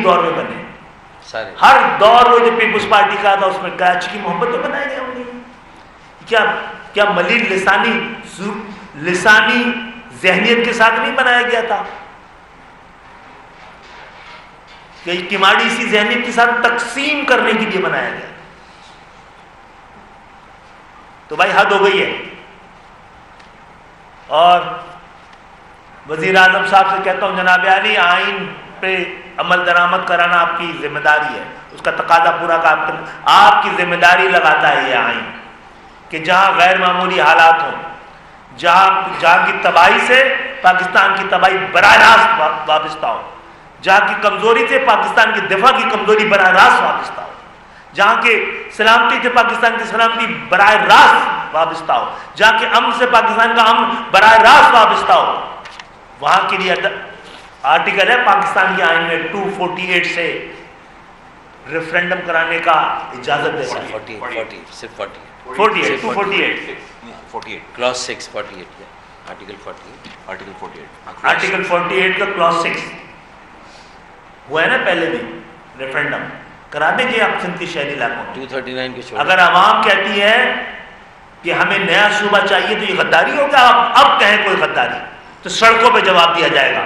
دور میں بنے. ہر دور وہ جو پیپلز پارٹی کا تھا اس میں کراچی کی محبت تو بنائی گئی ہوں گی. کیا ملیل لسانی ذہنیت کے ساتھ نہیں بنایا گیا تھا؟ کہ کماڑی اسی ذہنیت کے ساتھ تقسیم کرنے کے لیے بنایا گیا. تو بھائی حد ہو گئی ہے. اور وزیر اعظم صاحب سے کہتا ہوں جناب عالی آئین پہ عمل درآمد کرانا آپ کی ذمہ داری ہے, اس کا تقاضا پورا کرنا آپ کی ذمہ داری لگاتا ہے یہ آئین, کہ جہاں غیر معمولی حالات ہوں, جہاں کی تباہی سے پاکستان کی تباہی براہ راست وابستہ ہو, جہاں کی کمزوری سے پاکستان کی دفاع کی کمزوری براہ راست وابستہ ہو, جہاں کے سلامتی سے پاکستان کی سلامتی براہ راست وابستہ ہو, جہاں کے امن سے پاکستان کا امن براہ راست وابستہ ہو, وہاں کے لیے آرٹیکل ہے پاکستان کے آئین میں 248 سے ریفرینڈم کرانے کا اجازت دے سکتے. 48 کلاس 6 48 آرٹیکل 48 آرٹیکل 48 کا کلاس 6 ہوا ہے نا پہلے بھی ریفرینڈم کرا دیجیے آپ سندھ کے شہری علاقوں میں. 239 کے چھوڑ. اگر عوام کہتی ہے کہ ہمیں نیا صوبہ چاہیے تو یہ غداری ہوگا. اب کہیں کوئی غداری تو سڑکوں پہ جواب دیا جائے گا.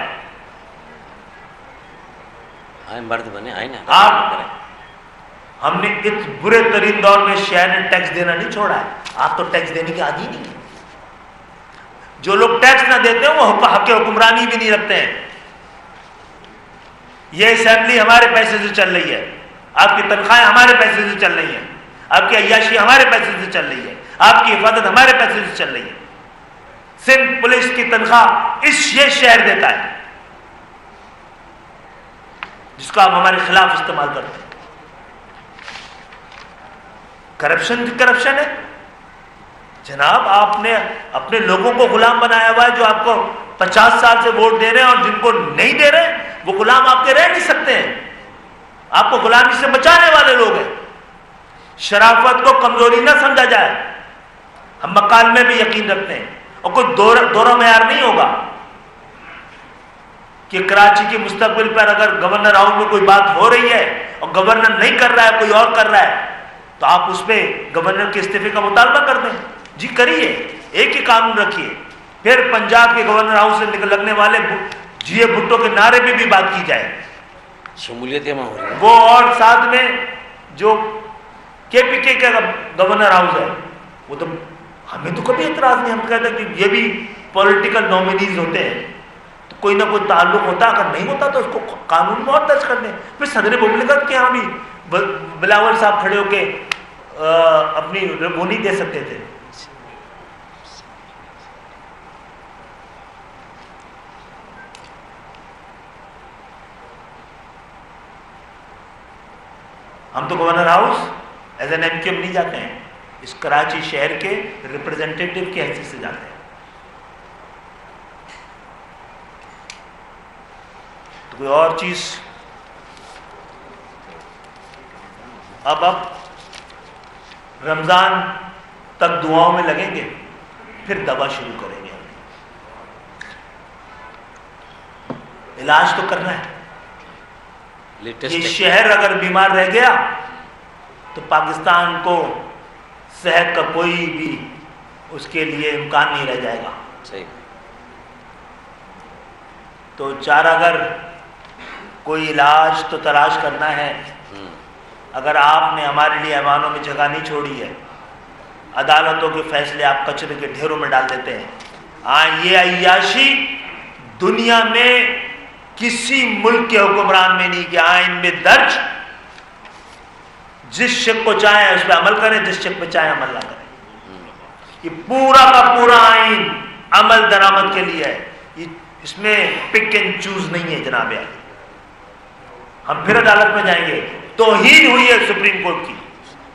مرد بنے آئے نا آپ ہم نے اس برے ترین دور میں شہر نے ٹیکس دینا نہیں چھوڑا ہے. آپ تو ٹیکس دینے کے عادی نہیں ہیں. جو لوگ ٹیکس نہ دیتے ہیں وہ حق حکمرانی بھی نہیں رکھتے ہیں. یہ اسمبلی ہمارے پیسے سے چل رہی ہے, آپ کی تنخواہیں ہمارے پیسے سے چل رہی ہیں, آپ کی عیاشی ہمارے پیسے سے چل رہی ہے, آپ کی حفاظت ہمارے پیسے سے چل رہی ہے. سندھ پولیس کی تنخواہ یہ شہر دیتا ہے جس کو آپ ہمارے خلاف استعمال کرتے ہیں. کرپشن ہے جناب. آپ نے اپنے لوگوں کو غلام بنایا ہوا ہے جو آپ کو 50 سال سے ووٹ دے رہے ہیں, اور جن کو نہیں دے رہے وہ غلام آپ کے رہ نہیں سکتے ہیں. آپ کو غلامی سے بچانے والے لوگ ہیں. شرافت کو کمزوری نہ سمجھا جائے. ہم مکالمے میں یقین رکھتے ہیں اور کوئی دورہ معیار نہیں ہوگا کہ کراچی کے مستقبل پر اگر گورنر ہاؤس میں کوئی بات ہو رہی ہے اور گورنر نہیں کر رہا ہے, کوئی اور کر رہا ہے, تو آپ اس پہ گورنر کے استعفے کا مطالبہ کر دیں. جی کریے, ایک ہی قانون رکھیے. پھر پنجاب کے گورنر ہاؤس سے لگنے والے جی بھٹو کے نعرے پہ بھی بات کی جائے. شمولیت ہو رہی ہے وہ, اور ساتھ میں جو کے پی کے کا گورنر ہاؤس ہے وہ تو ہمیں تو کبھی اعتراض نہیں. ہم کہتے ہیں کہ یہ بھی پولیٹیکل نامینیز ہوتے ہیں تو کوئی نہ کوئی تعلق ہوتا, اگر نہیں ہوتا تو اس کو قانون میں اور درج کر دیں. پھر صدر مملکت کے یہاں بھی بلاول صاحب کھڑے ہو کے اپنی وہ نہیں دے سکتے تھے. ہم تو governor house as an MQM نہیں جاتے ہیں, اس کراچی شہر کے ریپرزینٹیٹیو کی حیثیت سے جاتے ہیں. تو کوئی اور چیز اب رمضان تک دعاؤں میں لگیں گے, پھر دوا شروع کریں گے. علاج تو کرنا ہے. یہ شہر اگر بیمار رہ گیا تو پاکستان کو صحت کا کوئی بھی اس کے لیے امکان نہیں رہ جائے گا. صحیح. تو اگر کوئی علاج تو تلاش کرنا ہے. اگر آپ نے ہمارے لیے ایوانوں میں جگہ نہیں چھوڑی ہے, عدالتوں کے فیصلے آپ کچرے کے ڈھیروں میں ڈال دیتے ہیں. یہ عیاشی دنیا میں کسی ملک کے حکمران میں نہیں کہ آئین میں درج جس شک کو چاہیں اس پہ عمل کریں, جس شک پہ چاہیں عمل نہ کریں. یہ پورا کا پورا آئین عمل درآمد کے لیے ہے. اس میں پک اینڈ چوز نہیں ہے جناب. ہم پھر عدالت میں جائیں گے. توہین ہوئی ہے سپریم کورٹ کی.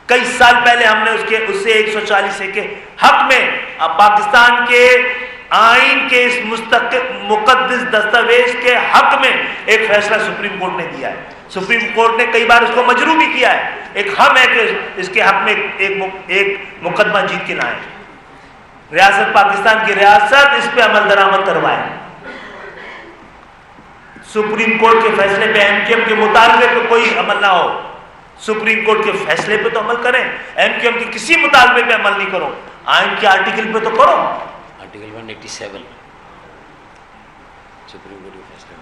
کئی سال پہلے ہم نے اس سے 140 کے حق میں پاکستان کے آئین کے اس مقدس دستاویز کے حق میں ایک فیصلہ سپریم کورٹ نے دیا ہے. سپریم کورٹ نے کئی بار اس کو مجروح بھی کیا ہے. ایک ہم ہے کہ اس کے حق میں ایک مقدمہ جیت کے لائیں. ریاست پاکستان کی ریاست اس پہ عمل درآمد کروائے. سپریم کورٹ کے فیصلے پہ ایم کیو ایم کے مطالبے پہ کوئی عمل نہ ہو. سپریم کورٹ کے فیصلے پہ تو عمل کریں, ایم کیو ایم کے کسی مطالبے پہ عمل نہیں کرو, آئین کے آرٹیکل پہ تو کرو. آرٹیکل 187 سپریم کورٹ کا فیصلہ.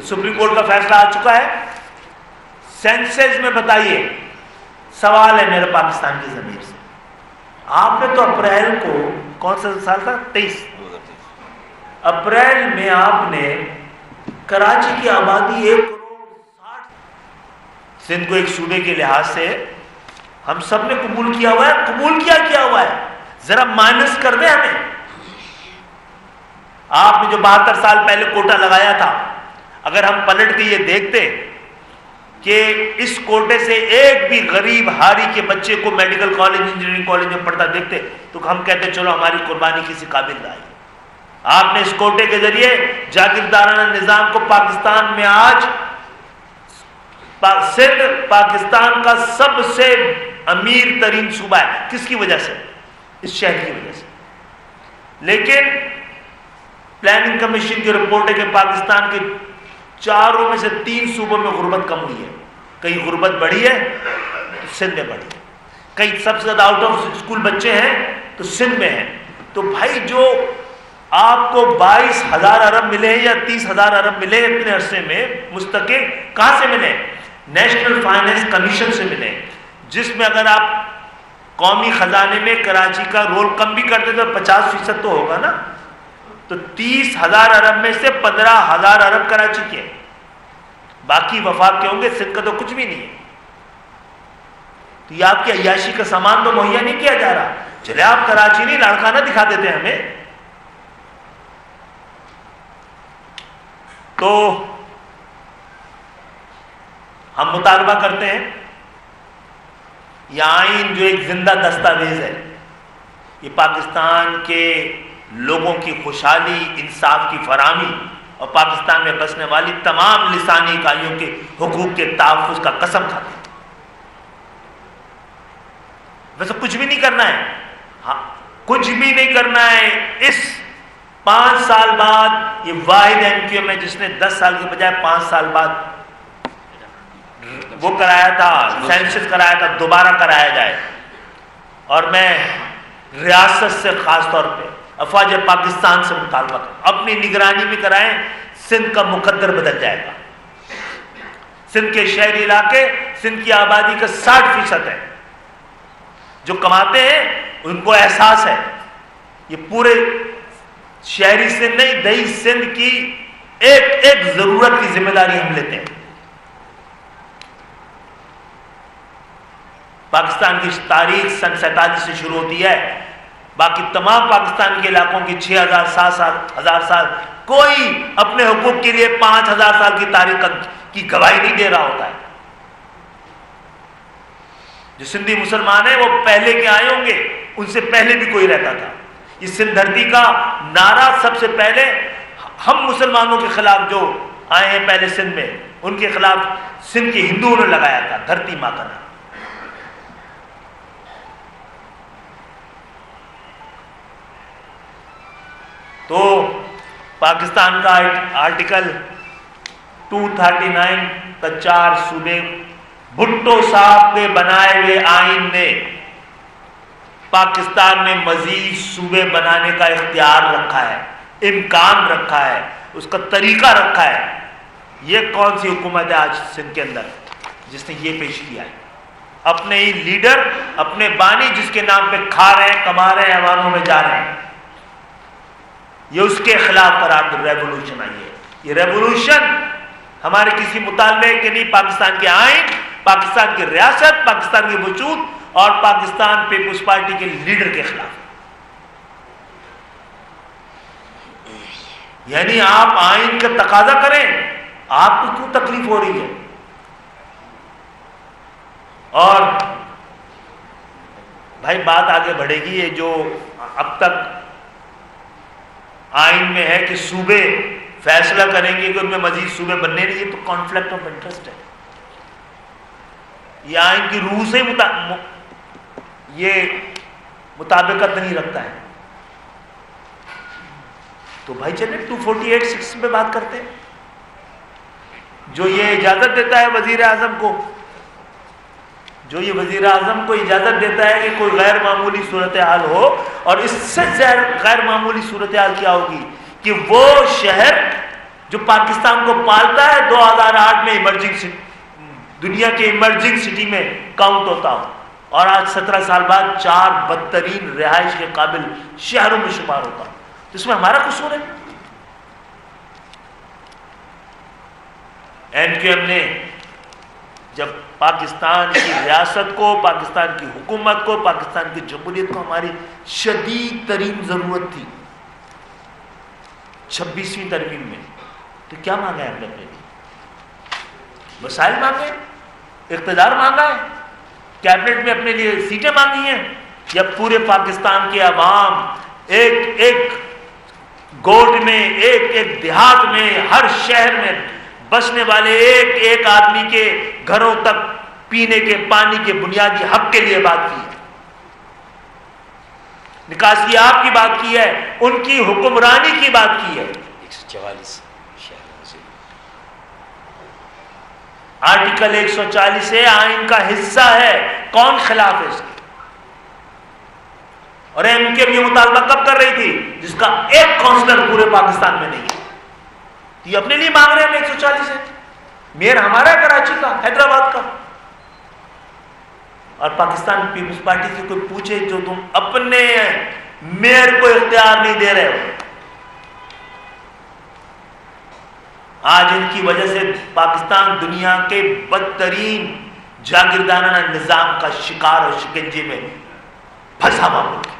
سپریم کورٹ کا فیصلہ آ چکا ہے. سینسز میں بتائیے, سوال ہے میرے پاکستان کی ضمیر سے, آپ نے تو اپریل کو, کون سا سال تھا, 23 اپریل میں آپ نے کراچی کی آبادی 1 کروڑ 60 سندھ کو ایک صوبے کے لحاظ سے ہم سب نے قبول کیا ہوا ہے. قبول کیا ہوا ہے, ذرا مائنس کر دیں ہمیں. آپ نے جو 72 سال پہلے کوٹا لگایا تھا, اگر ہم پلٹ کے یہ دیکھتے کہ اس کوٹے سے ایک بھی غریب ہاری کے بچے کو میڈیکل کالج انجینئرنگ کالج میں پڑھتا دیکھتے تو ہم کہتے چلو ہماری قربانی کسی قابل نہ آئی. آپ نے اس کوٹے کے ذریعے جاگیردارانہ نظام کو پاکستان میں آج سندھ پاکستان کا سب سے امیر ترین صوبہ ہے. کس کی وجہ سے؟ اس شہر کی وجہ سے. لیکن پلاننگ کمیشن کی رپورٹ ہے کہ پاکستان کے 4 میں سے 3 صوبوں میں غربت کم ہوئی ہے. کہیں غربت بڑھی ہے تو سندھ میں بڑھی ہے, کہیں سب سے زیادہ آؤٹ آف اسکول بچے ہیں تو سندھ میں ہیں. تو بھائی جو آپ کو 22,000 ارب ملے یا 30,000 ارب ملے اتنے عرصے میں مستقل, کہاں سے ملے؟ نیشنل فائنینس کمیشن سے ملے, جس میں اگر آپ قومی خزانے میں کراچی کا رول کم بھی کرتے تو 50% تو ہوگا نا. تو 30,000 ارب میں سے 15,000 ارب کراچی کے, باقی وفاق کے ہوں گے. سندھ کا تو کچھ بھی نہیں ہے. تو یہ آپ کی عیاشی کا سامان تو مہیا نہیں کیا جا رہا. چلے آپ کراچی نہیں لاڑکانہ دکھا دیتے ہمیں. تو ہم مطالبہ کرتے ہیں, یہ آئین جو ایک زندہ دستاویز ہے, یہ پاکستان کے لوگوں کی خوشحالی, انصاف کی فراہمی اور پاکستان میں بسنے والی تمام لسانی اکائیوں کے حقوق کے تحفظ کا قسم کھاتے ہیں. ویسے کچھ بھی نہیں کرنا ہے, ہاں کچھ بھی نہیں کرنا ہے. اس 5 سال بعد یہ واحد ایم کیو ایم ہے جس نے 10 سال کے بجائے 5 سال بعد وہ کرایا تھا, سینسس کرایا تھا, دوبارہ کرایا جائے. اور میں ریاست سے خاص طور پہ افواج پاکستان سے مطالبہ کریں, اپنی نگرانی میں کرائیں. سندھ کا مقدر بدل جائے گا. سندھ کے شہری علاقے, سندھ کی آبادی کا 60% ہے جو کماتے ہیں, ان کو احساس ہے. یہ پورے شہری سندھ نہیں, دیہی سندھ کی ایک ایک ضرورت کی ذمہ داری ہم لیتے ہیں. پاکستان کی تاریخ سن 47 سے شروع ہوتی ہے. باقی تمام پاکستان کے علاقوں کی 6,000 7,000 سال کوئی اپنے حقوق کے لیے 5,000 سال کی تاریخ کی گواہی نہیں دے رہا ہوتا ہے. جو سندھی مسلمان ہیں وہ پہلے کے آئے ہوں گے, ان سے پہلے بھی کوئی رہتا تھا. اس سندھ دھرتی کا نعرہ سب سے پہلے ہم مسلمانوں کے خلاف جو آئے ہیں پہلے سندھ میں, ان کے خلاف سندھ کے ہندوؤں نے لگایا تھا, دھرتی ماں کا نام. تو پاکستان کا آرٹیکل 239 کا 4 صوبے, بھٹو صاحب کے بنائے ہوئے آئین نے پاکستان میں مزید صوبے بنانے کا اختیار رکھا ہے, امکان رکھا ہے, اس کا طریقہ رکھا ہے. یہ کون سی حکومت ہے آج سندھ کے اندر جس نے یہ پیش کیا ہے؟ اپنے ہی لیڈر, اپنے بانی جس کے نام پہ کھا رہے ہیں, کما رہے ہیں, ایوانوں میں جا رہے ہیں. یہ اس کے خلاف قرار ریوولوشن آئی ہے. یہ ریوولوشن ہمارے کسی مطالبے کے نہیں, پاکستان کے آئین, پاکستان کی ریاست, پاکستان کے وجود اور پاکستان پیپلز پارٹی کے لیڈر کے خلاف. یعنی آپ آئین کا تقاضا کریں, آپ کو کیوں تکلیف ہو رہی ہے؟ اور بھائی بات آگے بڑھے گی. یہ جو اب تک آئین میں ہے کہ صوبے فیصلہ کریں گے کہ ان میں مزید صوبے بننے نہیں, یہ تو کانفلکٹ آف انٹرسٹ ہے. یہ آئین کی روح سے یہ مطابقت نہیں رکھتا ہے. تو تو بھائی چلے 248(6) میں بات کرتے ہیں، جو یہ اجازت دیتا ہے وزیر اعظم کو، جو یہ وزیر اعظم کو اجازت دیتا ہے کہ کوئی غیر معمولی صورتحال ہو، اور اس سے غیر معمولی صورتحال کیا ہوگی کہ وہ شہر جو پاکستان کو پالتا ہے 2008 میں ایمرجنگ دنیا کے ایمرجنگ سٹی میں کاؤنٹ ہوتا ہوں، اور آج 17 سال بعد 4 بدترین رہائش کے قابل شہروں میں شمار ہوتا ہوں، تو اس میں ہمارا قصور ہے؟ NQM نے جب پاکستان کی ریاست کو، پاکستان کی حکومت کو، پاکستان کی جمہوریت کو ہماری شدید ترین ضرورت تھی 26ویں ترمیم میں، تو کیا مانگا ہے ہم نے اپنے لیے؟ مسائل مانگے، اقتدار مانگا ہے، کیبنٹ میں اپنے لیے سیٹیں مانگی ہیں، یا پورے پاکستان کے عوام ایک ایک گوٹ میں، ایک ایک دیہات میں، ہر شہر میں بسنے والے ایک ایک آدمی کے گھروں تک پینے کے پانی کے بنیادی حق کے لیے بات کی ہے، نکاسی آپ کی بات کی ہے، ان کی حکمرانی کی بات کی ہے۔ 144 شہروں سے آرٹیکل 140 آئین کا حصہ ہے، کون خلاف ہے اس کے؟ اور NQM یہ مطالبہ کب کر رہی تھی؟ جس کا ایک کونسلر پورے پاکستان میں نہیں ہے، یہ اپنے لیے مانگ رہے ہیں 140 ہے، میئر ہمارا ہے کراچی کا، حیدرآباد کا، اور پاکستان پیپلز پارٹی سے کوئی پوچھے جو تم اپنے میئر کو اختیار نہیں دے رہے ہو۔ آج ان کی وجہ سے پاکستان دنیا کے بدترین جاگیردارانہ نظام کا شکار اور شکنجے میں پھنسا ہوا ملک ہے۔